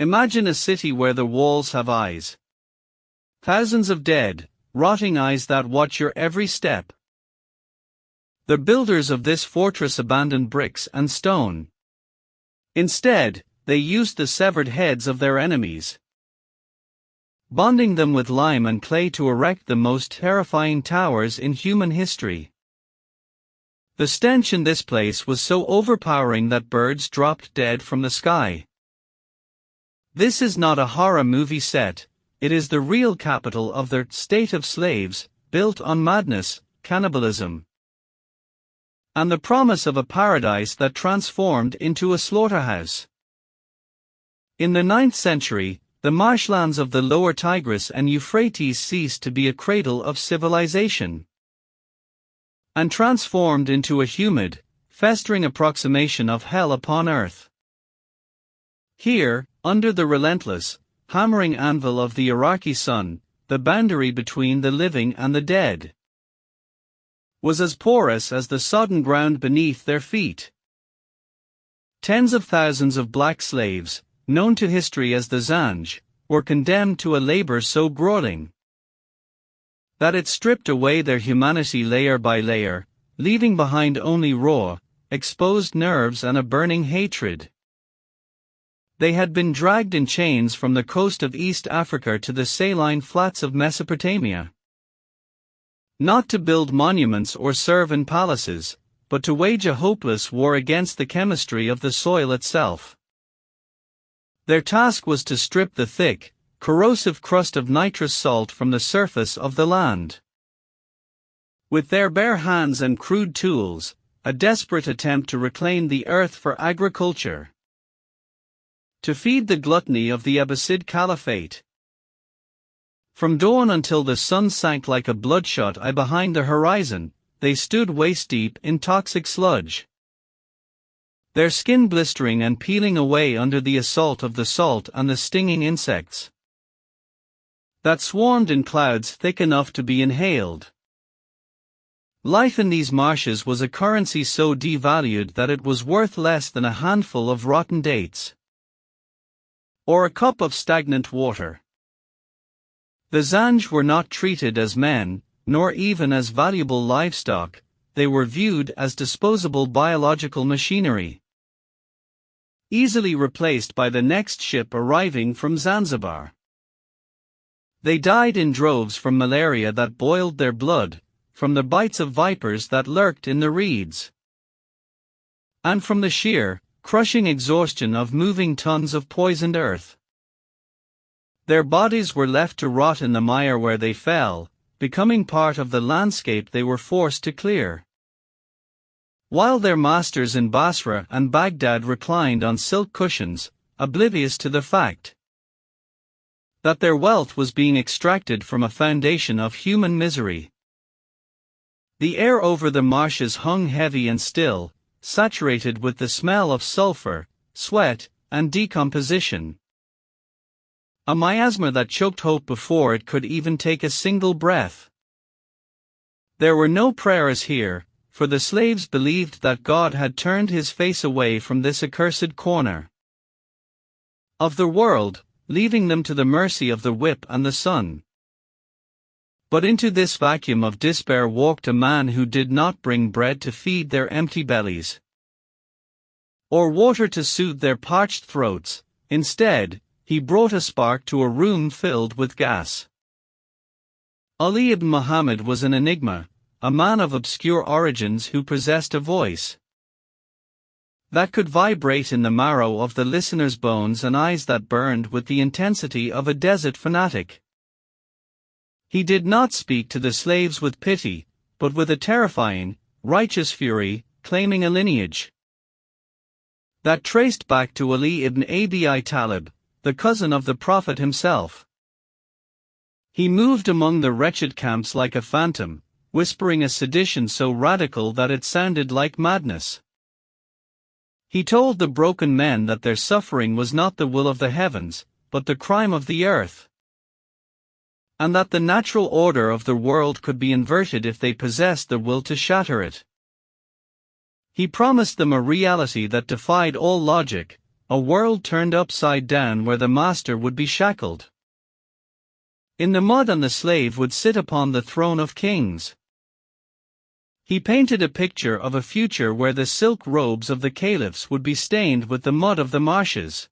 Imagine a city where the walls have eyes. Thousands of dead, rotting eyes that watch your every step. The builders of this fortress abandoned bricks and stone. Instead, they used the severed heads of their enemies, bonding them with lime and clay to erect the most terrifying towers in human history. The stench in this place was so overpowering that birds dropped dead from the sky. This is not a horror movie set, it is the real capital of the state of slaves, built on madness, cannibalism, and the promise of a paradise that transformed into a slaughterhouse. In the 9th century, the marshlands of the lower Tigris and Euphrates ceased to be a cradle of civilization, and transformed into a humid, festering approximation of hell upon earth. Here, under the relentless, hammering anvil of the Iraqi sun, the boundary between the living and the dead was as porous as the sodden ground beneath their feet. Tens of thousands of black slaves, known to history as the Zenj, were condemned to a labor so grueling that it stripped away their humanity layer by layer, leaving behind only raw, exposed nerves and a burning hatred. They had been dragged in chains from the coast of East Africa to the saline flats of Mesopotamia, not to build monuments or serve in palaces, but to wage a hopeless war against the chemistry of the soil itself. Their task was to strip the thick, corrosive crust of nitrous salt from the surface of the land. With their bare hands and crude tools, a desperate attempt to reclaim the earth for agriculture, to feed the gluttony of the Abbasid Caliphate. From dawn until the sun sank like a bloodshot eye behind the horizon, they stood waist-deep in toxic sludge, their skin blistering and peeling away under the assault of the salt and the stinging insects that swarmed in clouds thick enough to be inhaled. Life in these marshes was a currency so devalued that it was worth less than a handful of rotten dates or a cup of stagnant water. The Zenj were not treated as men, nor even as valuable livestock, they were viewed as disposable biological machinery, easily replaced by the next ship arriving from Zanzibar. They died in droves from malaria that boiled their blood, from the bites of vipers that lurked in the reeds, and from the sheer, crushing exhaustion of moving tons of poisoned earth. Their bodies were left to rot in the mire where they fell, becoming part of the landscape they were forced to clear, while their masters in Basra and Baghdad reclined on silk cushions, oblivious to the fact that their wealth was being extracted from a foundation of human misery. The air over the marshes hung heavy and still, saturated with the smell of sulfur, sweat, and decomposition. A miasma that choked hope before it could even take a single breath. There were no prayers here, for the slaves believed that God had turned his face away from this accursed corner of the world, leaving them to the mercy of the whip and the sun. But into this vacuum of despair walked a man who did not bring bread to feed their empty bellies, or water to soothe their parched throats. Instead, he brought a spark to a room filled with gas. Ali ibn Muhammad was an enigma, a man of obscure origins who possessed a voice that could vibrate in the marrow of the listener's bones and eyes that burned with the intensity of a desert fanatic. He did not speak to the slaves with pity, but with a terrifying, righteous fury, claiming a lineage that traced back to Ali ibn Abi Talib, the cousin of the Prophet himself. He moved among the wretched camps like a phantom, whispering a sedition so radical that it sounded like madness. He told the broken men that their suffering was not the will of the heavens, but the crime of the earth, and that the natural order of the world could be inverted if they possessed the will to shatter it. He promised them a reality that defied all logic, a world turned upside down where the master would be shackled. In the mud and the slave would sit upon the throne of kings. He painted a picture of a future where the silk robes of the caliphs would be stained with the mud of the marshes,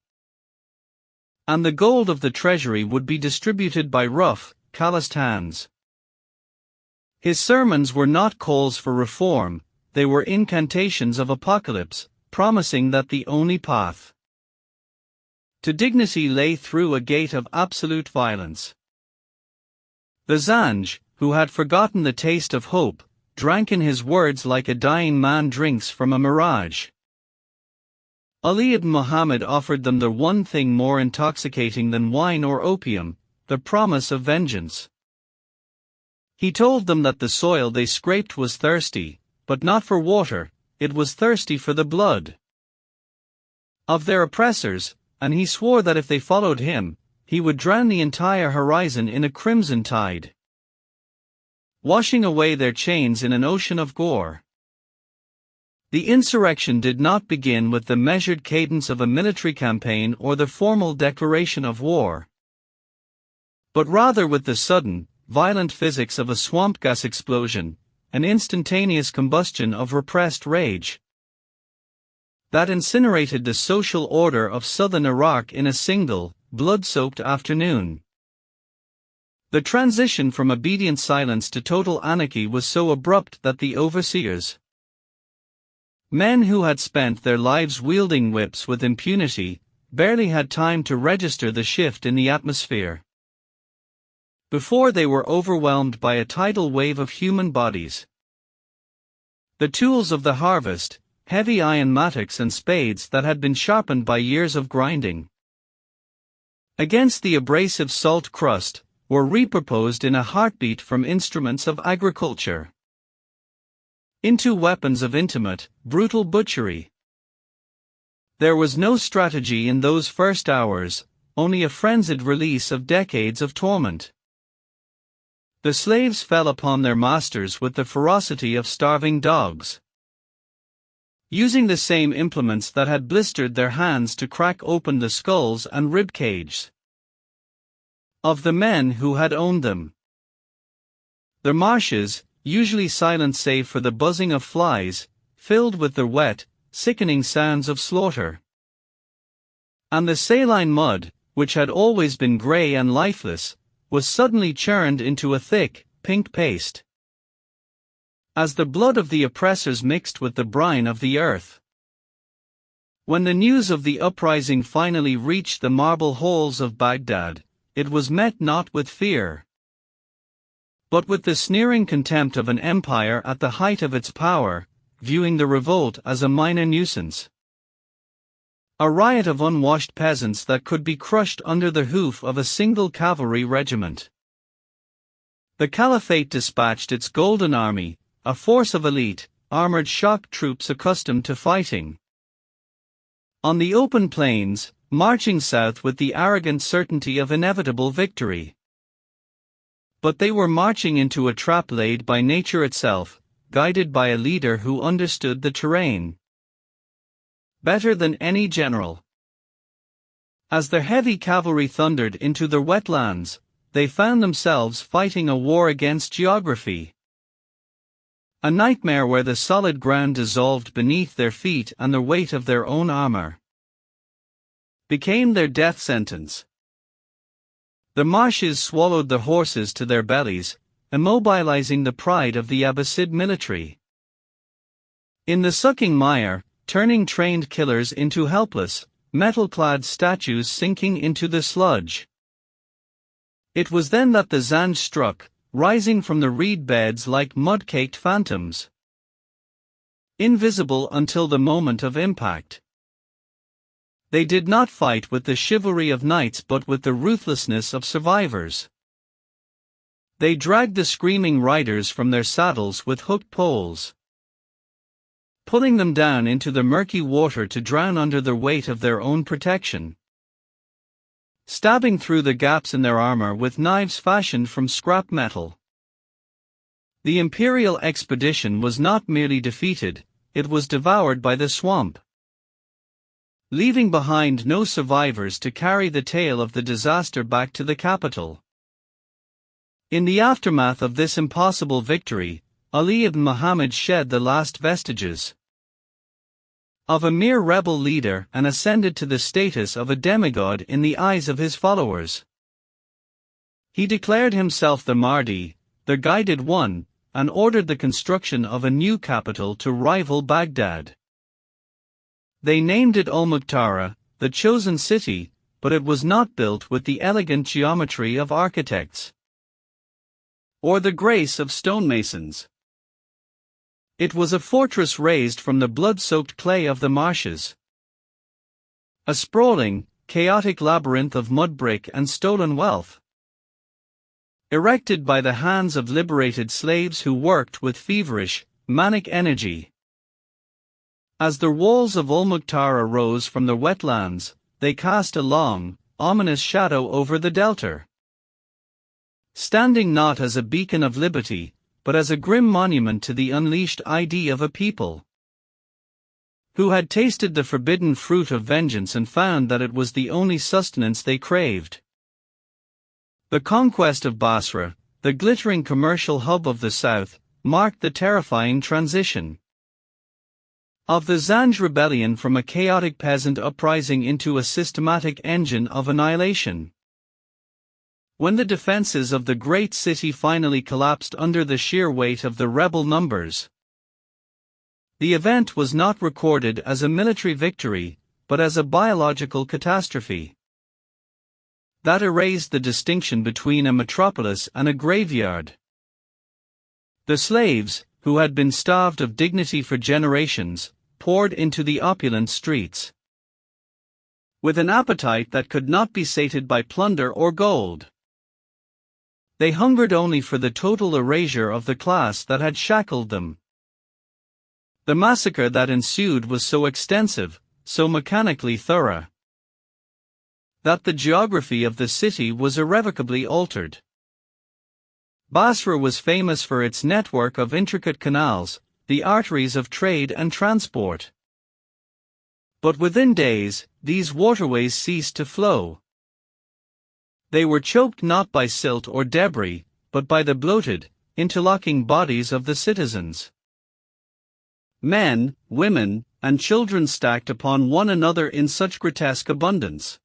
and the gold of the treasury would be distributed by rough, calloused hands. His sermons were not calls for reform, they were incantations of apocalypse, promising that the only path to dignity lay through a gate of absolute violence. The Zanj, who had forgotten the taste of hope, drank in his words like a dying man drinks from a mirage. Ali ibn Muhammad offered them the one thing more intoxicating than wine or opium, the promise of vengeance. He told them that the soil they scraped was thirsty, but not for water, it was thirsty for the blood of their oppressors, and he swore that if they followed him, he would drown the entire horizon in a crimson tide, washing away their chains in an ocean of gore. The insurrection did not begin with the measured cadence of a military campaign or the formal declaration of war, but rather with the sudden, violent physics of a swamp gas explosion, an instantaneous combustion of repressed rage that incinerated the social order of southern Iraq in a single, blood-soaked afternoon. The transition from obedient silence to total anarchy was so abrupt that the overseers, men who had spent their lives wielding whips with impunity, barely had time to register the shift in the atmosphere before they were overwhelmed by a tidal wave of human bodies. The tools of the harvest, heavy iron mattocks and spades that had been sharpened by years of grinding against the abrasive salt crust, were reproposed in a heartbeat from instruments of agriculture into weapons of intimate, brutal butchery. There was no strategy in those first hours, only a frenzied release of decades of torment. The slaves fell upon their masters with the ferocity of starving dogs, using the same implements that had blistered their hands to crack open the skulls and rib cages of the men who had owned them. The marshes, usually silent save for the buzzing of flies, filled with the wet, sickening sounds of slaughter. And the saline mud, which had always been grey and lifeless, was suddenly churned into a thick, pink paste, as the blood of the oppressors mixed with the brine of the earth. When the news of the uprising finally reached the marble halls of Baghdad, it was met not with fear, but with the sneering contempt of an empire at the height of its power, viewing the revolt as a minor nuisance, a riot of unwashed peasants that could be crushed under the hoof of a single cavalry regiment. The Caliphate dispatched its Golden Army, a force of elite, armored shock troops accustomed to fighting on the open plains, marching south with the arrogant certainty of inevitable victory. But they were marching into a trap laid by nature itself, guided by a leader who understood the terrain better than any general. As their heavy cavalry thundered into the wetlands, they found themselves fighting a war against geography. A nightmare where the solid ground dissolved beneath their feet and the weight of their own armor became their death sentence. The marshes swallowed the horses to their bellies, immobilizing the pride of the Abbasid military. In the sucking mire, turning trained killers into helpless, metal-clad statues sinking into the sludge. It was then that the Zanj struck, rising from the reed beds like mud-caked phantoms, invisible until the moment of impact. They did not fight with the chivalry of knights but with the ruthlessness of survivors. They dragged the screaming riders from their saddles with hooked poles, pulling them down into the murky water to drown under the weight of their own protection, stabbing through the gaps in their armor with knives fashioned from scrap metal. The imperial expedition was not merely defeated, it was devoured by the swamp. leaving behind no survivors to carry the tale of the disaster back to the capital. In the aftermath of this impossible victory, Ali ibn Muhammad shed the last vestiges of a mere rebel leader and ascended to the status of a demigod in the eyes of his followers. He declared himself the Mahdi, the Guided One, and ordered the construction of a new capital to rival Baghdad. They named it Al-Muqtara, the chosen city, but it was not built with the elegant geometry of architects or the grace of stonemasons. It was a fortress raised from the blood-soaked clay of the marshes. A sprawling, chaotic labyrinth of mud brick and stolen wealth, erected by the hands of liberated slaves who worked with feverish, manic energy. As the walls of Al-Muqtara rose from the wetlands, they cast a long, ominous shadow over the delta, standing not as a beacon of liberty, but as a grim monument to the unleashed ID of a people who had tasted the forbidden fruit of vengeance and found that it was the only sustenance they craved. The conquest of Basra, the glittering commercial hub of the south, marked the terrifying transition of the Zanj rebellion from a chaotic peasant uprising into a systematic engine of annihilation. When the defenses of the great city finally collapsed under the sheer weight of the rebel numbers, the event was not recorded as a military victory, but as a biological catastrophe that erased the distinction between a metropolis and a graveyard. The slaves, who had been starved of dignity for generations, poured into the opulent streets with an appetite that could not be sated by plunder or gold. They hungered only for the total erasure of the class that had shackled them. The massacre that ensued was so extensive, so mechanically thorough, that the geography of the city was irrevocably altered. Basra was famous for its network of intricate canals, the arteries of trade and transport. But within days, these waterways ceased to flow. They were choked not by silt or debris, but by the bloated, interlocking bodies of the citizens. Men, women, and children stacked upon one another in such grotesque abundance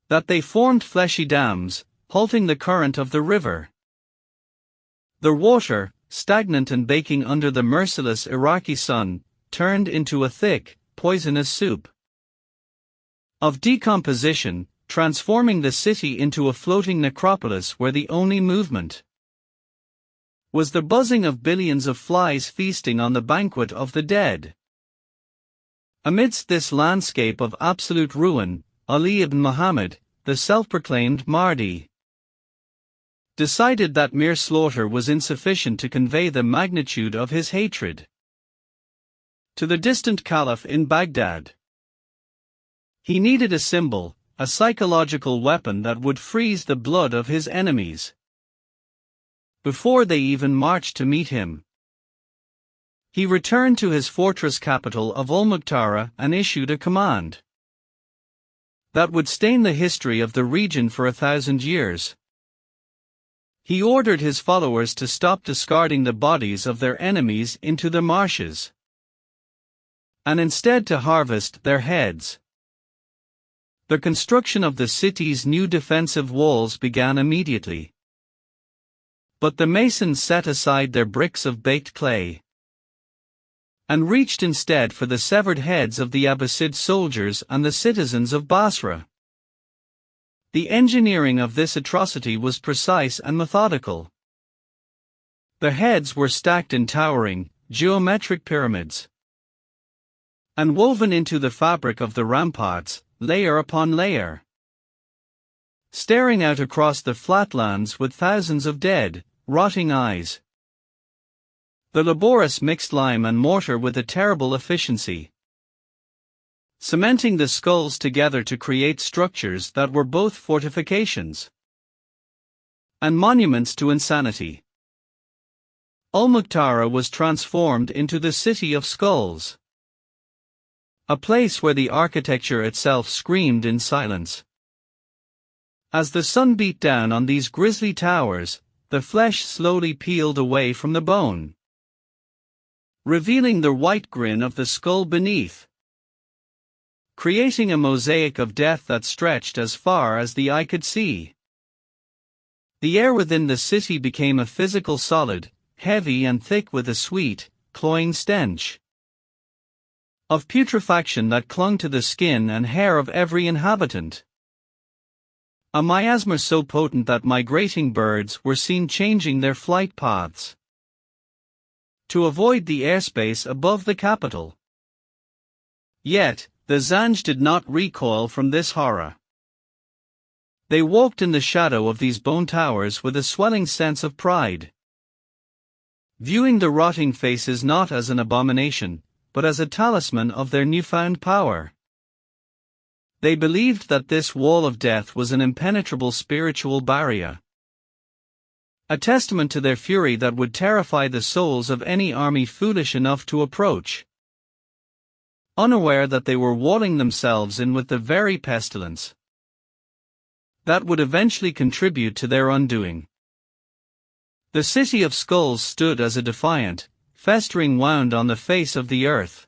that they formed fleshy dams, halting the current of the river. The water, stagnant and baking under the merciless Iraqi sun, turned into a thick, poisonous soup of decomposition, transforming the city into a floating necropolis where the only movement was the buzzing of billions of flies feasting on the banquet of the dead. Amidst this landscape of absolute ruin, Ali ibn Muhammad, the self-proclaimed Mahdi, decided that mere slaughter was insufficient to convey the magnitude of his hatred to the distant caliph in Baghdad. He needed a symbol, a psychological weapon that would freeze the blood of his enemies before they even marched to meet him. He returned to his fortress capital of Al-Muqtara and issued a command that would stain the history of the region for 1,000 years. He ordered his followers to stop discarding the bodies of their enemies into the marshes, and instead to harvest their heads. The construction of the city's new defensive walls began immediately. But the masons set aside their bricks of baked clay and reached instead for the severed heads of the Abbasid soldiers and the citizens of Basra. The engineering of this atrocity was precise and methodical. The heads were stacked in towering, geometric pyramids and woven into the fabric of the ramparts, layer upon layer, staring out across the flatlands with thousands of dead, rotting eyes. The laborious mixed lime and mortar with a terrible efficiency, cementing the skulls together to create structures that were both fortifications and monuments to insanity. Al-Muqtara was transformed into the city of skulls. A place where the architecture itself screamed in silence. As the sun beat down on these grisly towers, the flesh slowly peeled away from the bone, revealing the white grin of the skull beneath, creating a mosaic of death that stretched as far as the eye could see. The air within the city became a physical solid, heavy and thick with a sweet, cloying stench of putrefaction that clung to the skin and hair of every inhabitant. A miasma so potent that migrating birds were seen changing their flight paths to avoid the airspace above the capital. Yet, the Zanj did not recoil from this horror. They walked in the shadow of these bone towers with a swelling sense of pride, viewing the rotting faces not as an abomination, but as a talisman of their newfound power. They believed that this wall of death was an impenetrable spiritual barrier, a testament to their fury that would terrify the souls of any army foolish enough to approach, unaware that they were walling themselves in with the very pestilence that would eventually contribute to their undoing. The city of skulls stood as a defiant, festering wound on the face of the earth.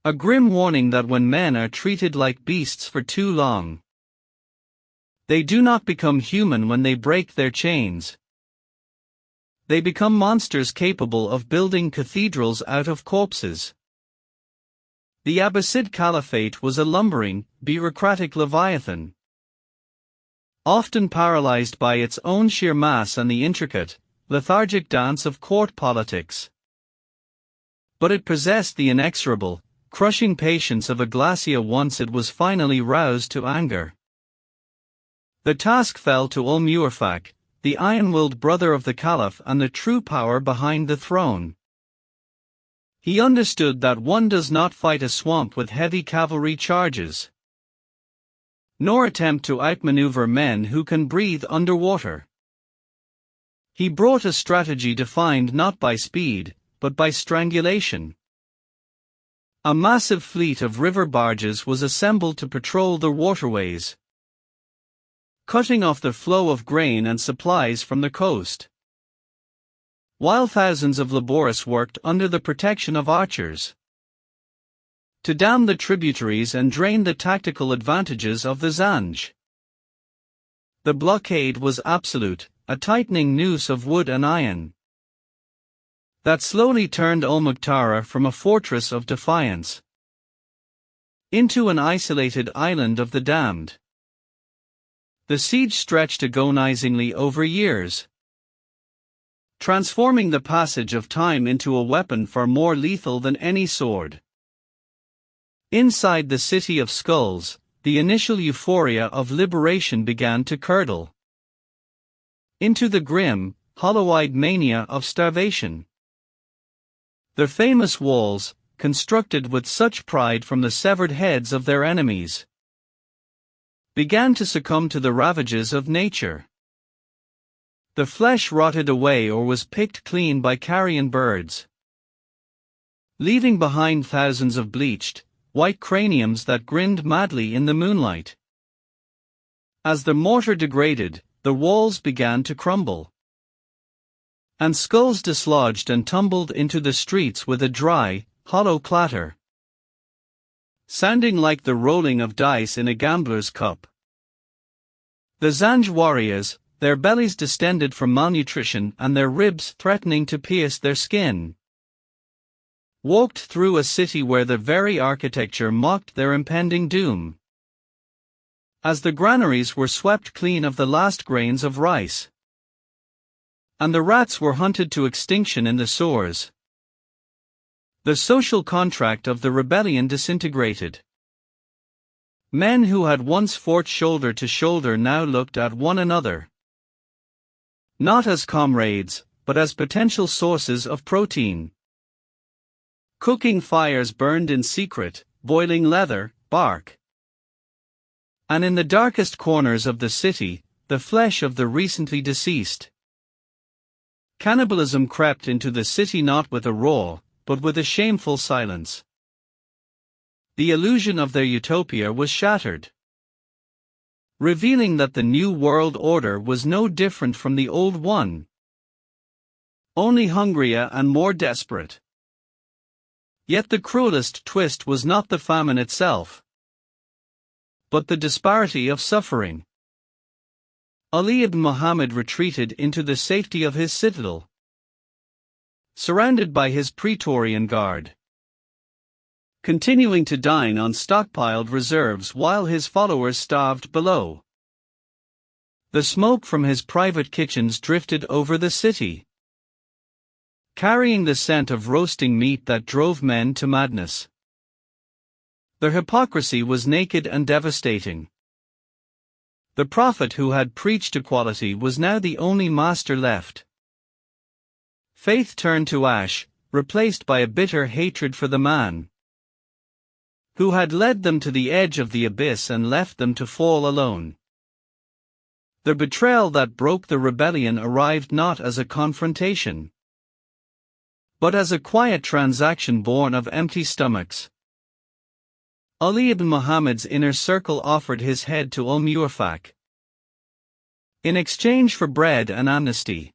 A grim warning that when men are treated like beasts for too long, they do not become human when they break their chains. They become monsters capable of building cathedrals out of corpses. The Abbasid Caliphate was a lumbering, bureaucratic leviathan, often paralyzed by its own sheer mass and the intricate, lethargic dance of court politics. But it possessed the inexorable, crushing patience of a glacier once it was finally roused to anger. The task fell to Ul-Mu'arfak, the iron-willed brother of the Caliph and the true power behind the throne. He understood that one does not fight a swamp with heavy cavalry charges, nor attempt to outmaneuver men who can breathe underwater. He brought a strategy defined not by speed, but by strangulation. A massive fleet of river barges was assembled to patrol the waterways, cutting off the flow of grain and supplies from the coast, while thousands of labourists worked under the protection of archers to dam the tributaries and drain the tactical advantages of the Zanj. The blockade was absolute, a tightening noose of wood and iron that slowly turned Al-Muqtara from a fortress of defiance into an isolated island of the damned. The siege stretched agonizingly over years, transforming the passage of time into a weapon far more lethal than any sword. Inside the city of skulls, the initial euphoria of liberation began to curdle into the grim, hollow-eyed mania of starvation. The famous walls, constructed with such pride from the severed heads of their enemies, began to succumb to the ravages of nature. The flesh rotted away or was picked clean by carrion birds, leaving behind thousands of bleached, white craniums that grinned madly in the moonlight. As the mortar degraded, the walls began to crumble, and skulls dislodged and tumbled into the streets with a dry, hollow clatter, sounding like the rolling of dice in a gambler's cup. The Zanj warriors, their bellies distended from malnutrition and their ribs threatening to pierce their skin, walked through a city where the very architecture mocked their impending doom. As the granaries were swept clean of the last grains of rice, and the rats were hunted to extinction in the sewers, the social contract of the rebellion disintegrated. Men who had once fought shoulder to shoulder now looked at one another, not as comrades, but as potential sources of protein. Cooking fires burned in secret, boiling leather, bark, and in the darkest corners of the city, the flesh of the recently deceased. Cannibalism crept into the city not with a roar, but with a shameful silence. the illusion of their utopia was shattered, revealing that the new world order was no different from the old one, only hungrier and more desperate. Yet the cruelest twist was not the famine itself, but the disparity of suffering. Ali ibn Muhammad retreated into the safety of his citadel, surrounded by his Praetorian Guard, continuing to dine on stockpiled reserves while his followers starved below. The smoke from his private kitchens drifted over the city, carrying the scent of roasting meat that drove men to madness. Their hypocrisy was naked and devastating. The prophet who had preached equality was now the only master left. Faith turned to ash, replaced by a bitter hatred for the man who had led them to the edge of the abyss and left them to fall alone. The betrayal that broke the rebellion arrived not as a confrontation, but as a quiet transaction born of empty stomachs. Ali ibn Muhammad's inner circle offered his head to al-Muwaffaq in exchange for bread and amnesty.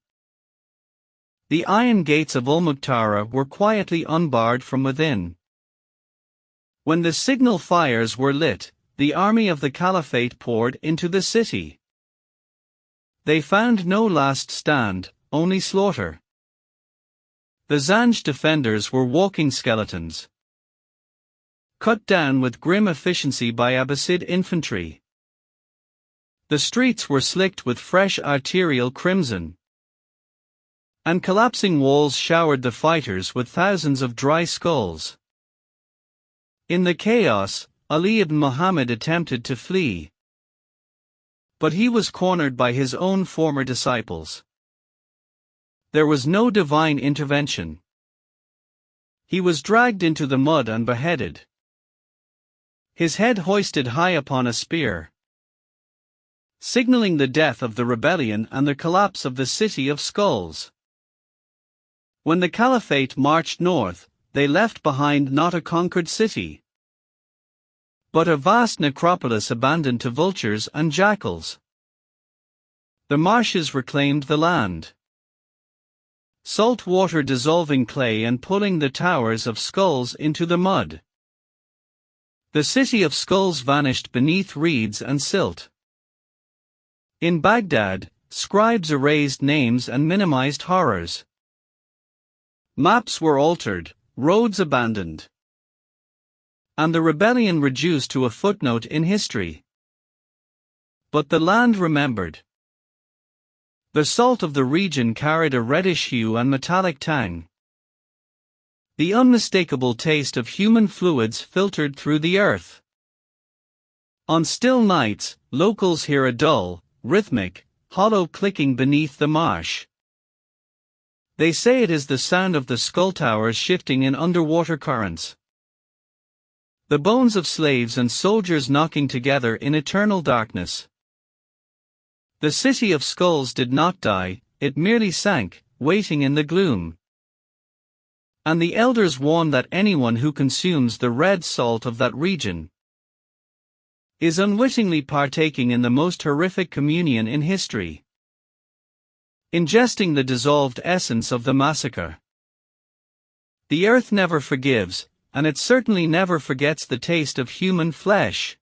The iron gates of al-Muqtara were quietly unbarred from within. When the signal fires were lit, the army of the caliphate poured into the city. They found no last stand, only slaughter. The Zanj defenders were walking skeletons, cut down with grim efficiency by Abbasid infantry. The streets were slicked with fresh arterial crimson, and collapsing walls showered the fighters with thousands of dry skulls. In the chaos, Ali ibn Muhammad attempted to flee, but he was cornered by his own former disciples. There was no divine intervention. He was dragged into the mud and beheaded, his head hoisted high upon a spear, signaling the death of the rebellion and the collapse of the city of skulls. When the caliphate marched north, they left behind not a conquered city, but a vast necropolis abandoned to vultures and jackals. The marshes reclaimed the land, salt water dissolving clay and pulling the towers of skulls into the mud. The city of skulls vanished beneath reeds and silt. In Baghdad, scribes erased names and minimized horrors. Maps were altered, roads abandoned, and the rebellion reduced to a footnote in history. But the land remembered. The salt of the region carried a reddish hue and metallic tang. The unmistakable taste of human fluids filtered through the earth. On still nights, locals hear a dull, rhythmic, hollow clicking beneath the marsh. They say it is the sound of the skull towers shifting in underwater currents, the bones of slaves and soldiers knocking together in eternal darkness. The city of skulls did not die, it merely sank, waiting in the gloom. And the elders warn that anyone who consumes the red salt of that region is unwittingly partaking in the most horrific communion in history, ingesting the dissolved essence of the massacre. The earth never forgives, and it certainly never forgets the taste of human flesh.